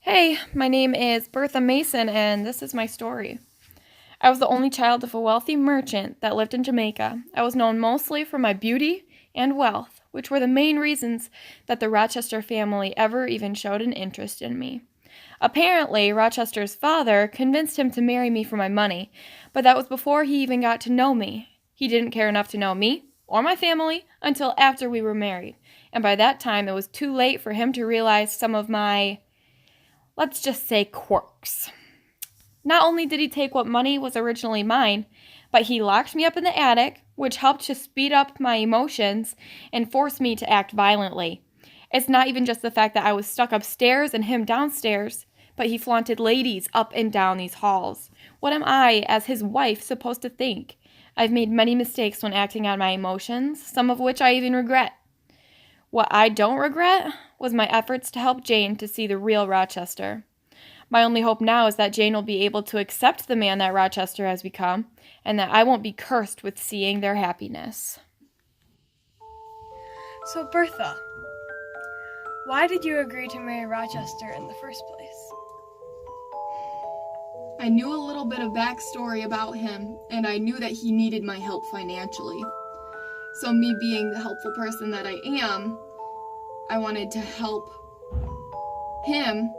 Hey, my name is Bertha Mason, and this is my story. I was the only child of a wealthy merchant that lived in Jamaica. I was known mostly for my beauty and wealth, which were the main reasons that the Rochester family ever even showed an interest in me. Apparently, Rochester's father convinced him to marry me for my money, but that was before he even got to know me. He didn't care enough to know me or my family until after we were married, and by that time it was too late for him to realize some of my, let's just say, quirks. Not only did he take what money was originally mine, but he locked me up in the attic, which helped to speed up my emotions and force me to act violently. It's not even just the fact that I was stuck upstairs and him downstairs, but he flaunted ladies up and down these halls. What am I, as his wife, supposed to think? I've made many mistakes when acting on my emotions, some of which I even regret. What I don't regret was my efforts to help Jane to see the real Rochester. My only hope now is that Jane will be able to accept the man that Rochester has become, and that I won't be cursed with seeing their happiness. So, Bertha, why did you agree to marry Rochester in the first place? I knew a little bit of backstory about him, and I knew that he needed my help financially. So me being the helpful person that I am, I wanted to help him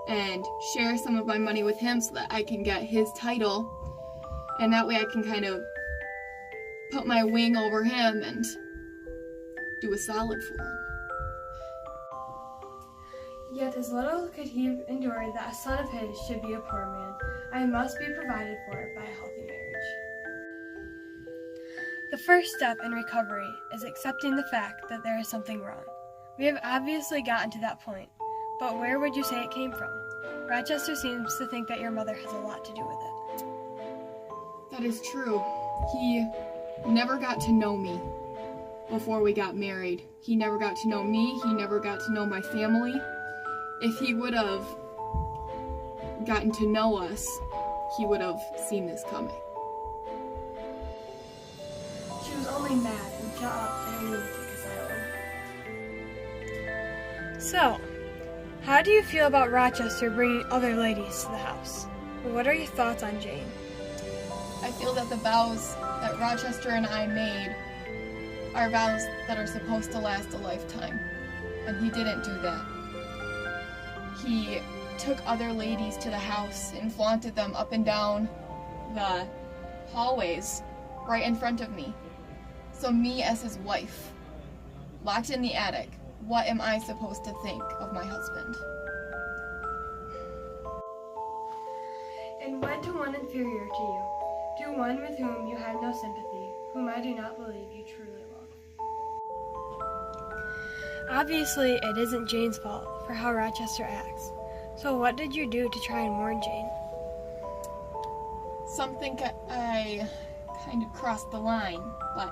and share some of my money with him so that I can get his title, and that way I can kind of put my wing over him and do a solid for him. Yet as little could he endure that a son of his should be a poor man. I must be provided for by a healthy marriage. The first step in recovery is accepting the fact that there is something wrong. We have obviously gotten to that point, but where would you say it came from? Rochester seems to think that your mother has a lot to do with it. That is true. He never got to know me before we got married. He never got to know me. He never got to know my family. If he would have gotten to know us, he would have seen this coming. She was only mad and shut up in a lunatic asylum. So, how do you feel about Rochester bringing other ladies to the house? What are your thoughts on Jane? I feel that the vows that Rochester and I made are vows that are supposed to last a lifetime, and he didn't do that. He took other ladies to the house and flaunted them up and down the hallways right in front of me. So me as his wife, locked in the attic, what am I supposed to think of my husband? And went to one inferior to you, to one with whom you had no sympathy, whom I do not believe you truly love. Obviously, it isn't Jane's fault for how Rochester acts. So what did you do to try and warn Jane? Something I kind of crossed the line, but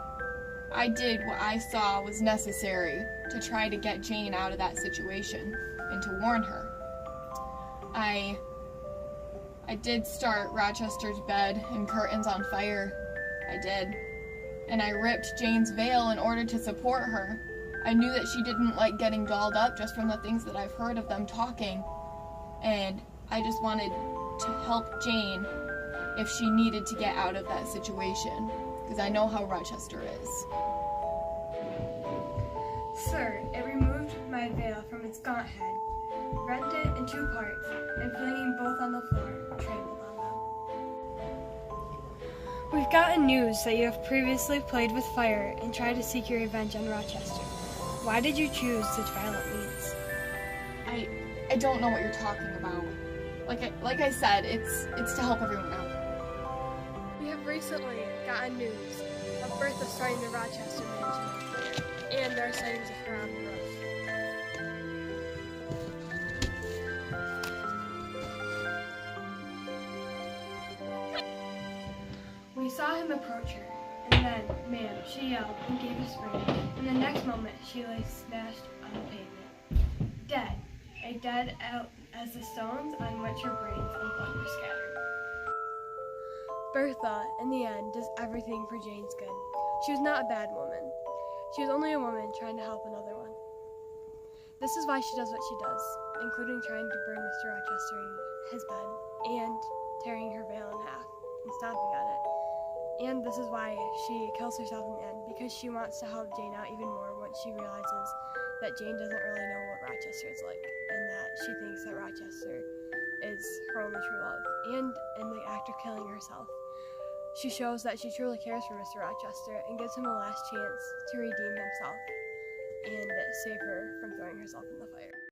I did what I saw was necessary to try to get Jane out of that situation and to warn her. I did start Rochester's bed and curtains on fire. I did. And I ripped Jane's veil in order to support her. I knew that she didn't like getting dolled up just from the things that I've heard of them talking. And I just wanted to help Jane if she needed to get out of that situation, because I know how Rochester is. Sir, it removed my veil from its gaunt head, rent it in two parts, and flinging both on the floor, trampled on them. We've gotten news that you have previously played with fire and tried to seek your revenge on Rochester. Why did you choose such violent means? I don't know what you're talking about. Like I said, it's to help everyone out. We have recently gotten news of Bertha starting the Rochester mansion, and there are sightings of her on the roof. We saw him approach her, and then, ma'am, she yelled and gave a spring, and the next moment she lay smashed on the pavement, dead, dead out as the stones on which her brains and blood were scattered. Bertha, in the end, does everything for Jane's good. She was not a bad woman. She was only a woman trying to help another one. This is why she does what she does. including trying to burn Mr. Rochester in his bed and tearing her veil in half and stomping on it. And this is why she kills herself in the end, because she wants to help Jane out even more once she realizes that Jane doesn't really know what Rochester is like, and that she thinks that Rochester is her only true love. And in the act of killing herself, she shows that she truly cares for Mr. Rochester and gives him a last chance to redeem himself and save her from throwing herself in the fire.